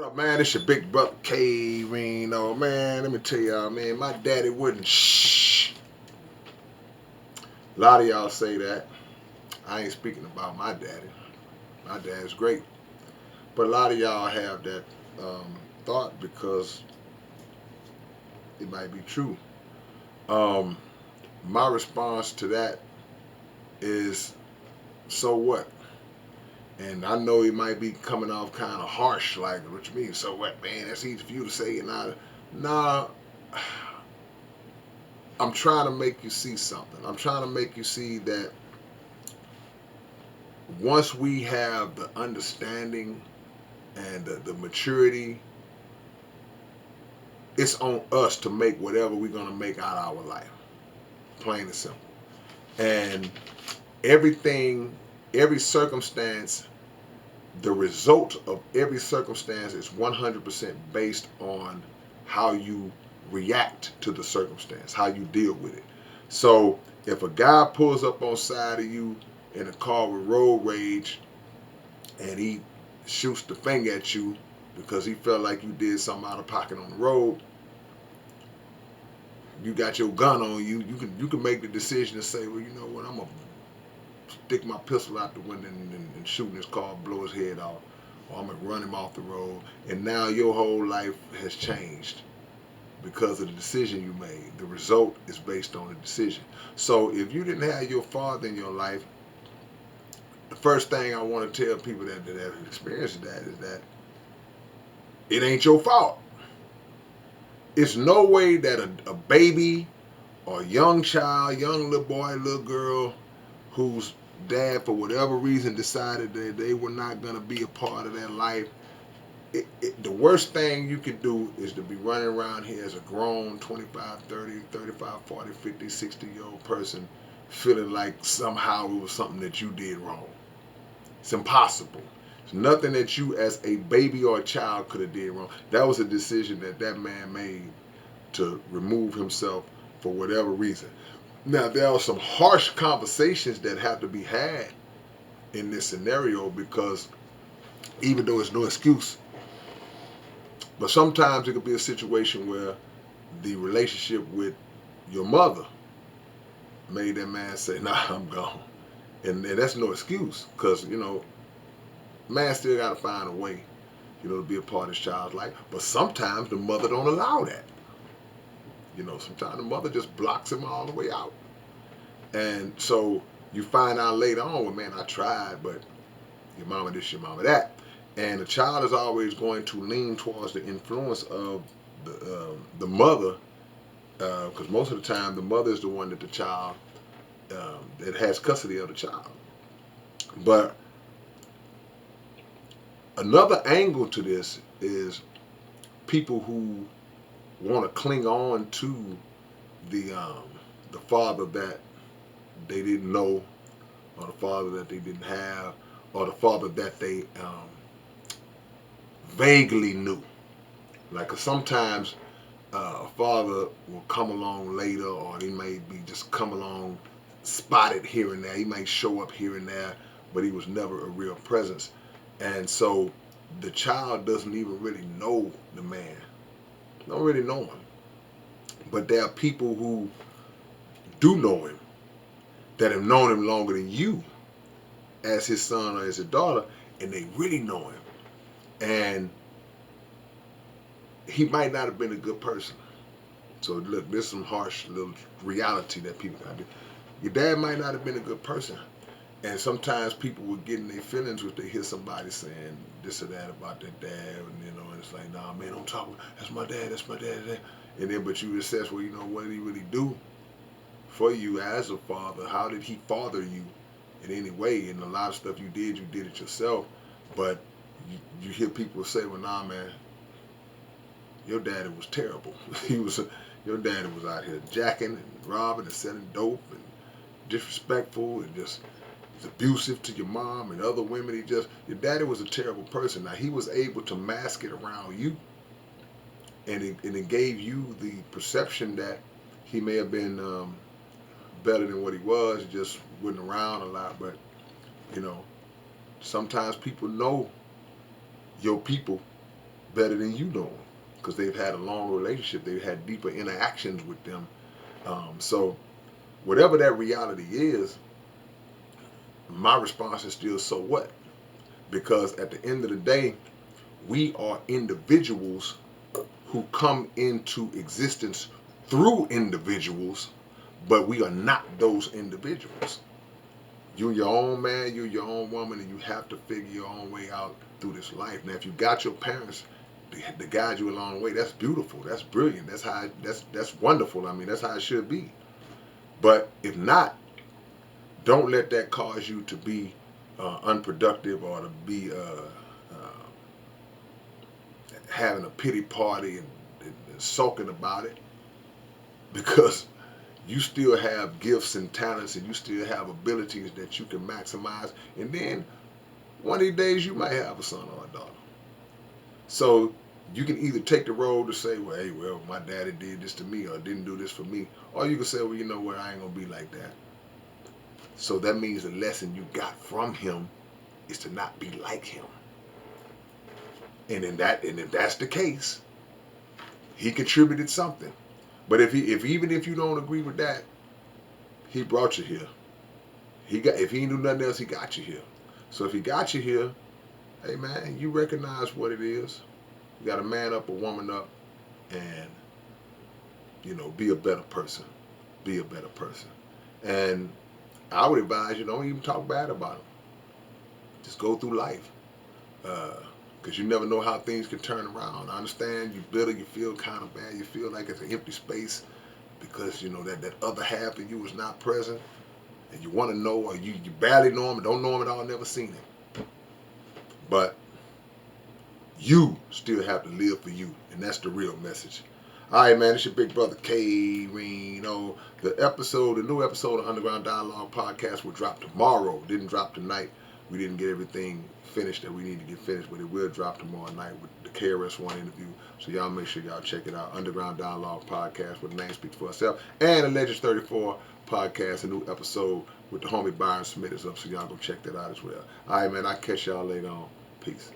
What up, man? It's your big brother K-Rino. Man, let me tell y'all, man, my daddy wouldn't shh. A lot of y'all say that. I ain't speaking about my daddy. My dad's great. But a lot of y'all have that thought because it might be true. Um, my response to that is, so what? And I know it might be coming off kind of harsh, like, what you mean, so what, man? That's easy for you to say. And nah, I'm trying to make you see something. I'm trying to make you see that once we have the understanding and the maturity, it's on us to make whatever we're going to make out of our life. Plain and simple. And everything, every circumstance, the result of every circumstance is 100% based on how you react to the circumstance, how you deal with it. So if a guy pulls up on side of you in a car with road rage and he shoots the finger at you because he felt like you did something out of pocket on the road, you got your gun on you, you can make the decision to say, well, you know what, I'm gonna stick my pistol out the window and shoot in his car, blow his head off, or I'm gonna run him off the road. And now your whole life has changed because of the decision you made. The result is based on the decision. So if you didn't have your father in your life, the first thing I want to tell people that have experienced that is that it ain't your fault. It's no way that a baby or a young child, young little boy, little girl, whose dad, for whatever reason, decided that they were not going to be a part of their life, the worst thing you can do is to be running around here as a grown 25, 30, 35, 40, 50, 60-year-old person feeling like somehow it was something that you did wrong. It's impossible. It's nothing that you as a baby or a child could have did wrong. That was a decision that that man made to remove himself for whatever reason. Now, there are some harsh conversations that have to be had in this scenario because even though it's no excuse, but sometimes it could be a situation where the relationship with your mother made that man say, nah, I'm gone. And that's no excuse because, man still got to find a way, to be a part of his child's life. But sometimes the mother don't allow that. Sometimes the mother just blocks him all the way out. And so you find out later on, well, man, I tried, but your mama this, your mama that. And the child is always going to lean towards the influence of the mother, because most of the time the mother is the one that the child that has custody of the child. But another angle to this is people who want to cling on to the father that they didn't know, or the father that they didn't have, or the father that they vaguely knew. Like sometimes a father will come along later, or he may be just come along spotted here and there. He might show up here and there, but he was never a real presence. And so the child doesn't even really know the man. Don't really know him. But there are people who do know him, that have known him longer than you as his son or as his daughter, and they really know him. And he might not have been a good person. So look, there's some harsh little reality that people got to do. Your dad might not have been a good person. And sometimes people will get in their feelings if they hear somebody saying this or that about their dad, and it's like, nah, man, don't talk. That's my dad. That's my dad. And then, but you assess, well, what did he really do for you as a father? How did he father you in any way? And a lot of stuff you did it yourself. But you hear people say, well, nah, man, your daddy was terrible. Your daddy was out here jacking and robbing and selling dope and disrespectful and just abusive to your mom and other women. Your daddy was a terrible person. Now, he was able to mask it around you, and it gave you the perception that he may have been better than what he was. He just wasn't around a lot. But sometimes people know your people better than you know them because they've had a long relationship. They've had deeper interactions with them. So whatever that reality is, my response is still so what? Because at the end of the day, we are individuals who come into existence through individuals, but we are not those individuals. You're your own man, you're your own woman, and you have to figure your own way out through this life. Now, if you got your parents to guide you along the way, that's beautiful, that's brilliant, that's wonderful. I mean, that's how it should be. But if not, don't let that cause you to be unproductive or to be having a pity party and sulking about it, because you still have gifts and talents and you still have abilities that you can maximize. And then one of these days you might have a son or a daughter. So you can either take the road to say, well, hey, well, my daddy did this to me or didn't do this for me. Or you can say, well, you know what, I ain't going to be like that. So that means the lesson you got from him is to not be like him. And if that's the case, he contributed something. But if even if you don't agree with that, he brought you here. If he knew nothing else, he got you here. So if he got you here, hey man, you recognize what it is. You got to man up or woman up, and be a better person. Be a better person. And I would advise you, don't even talk bad about him. Just go through life. Because you never know how things can turn around. I understand you bitter, you feel kind of bad, you feel like it's an empty space because that other half of you is not present, and you want to know, or you barely know him and don't know him at all, never seen him. But you still have to live for you, and that's the real message. All right, man, it's your big brother K-Rino. The new episode of Underground Dialogue Podcast will drop tomorrow. Didn't drop tonight. We didn't get everything finished that we need to get finished, but it will drop tomorrow night with the KRS-One interview. So y'all make sure y'all check it out. Underground Dialogue Podcast, where the name speaks for itself. And the Legends 34 Podcast, a new episode with the homie Byron Smith is up, so y'all go check that out as well. All right, man, I'll catch y'all later on. Peace.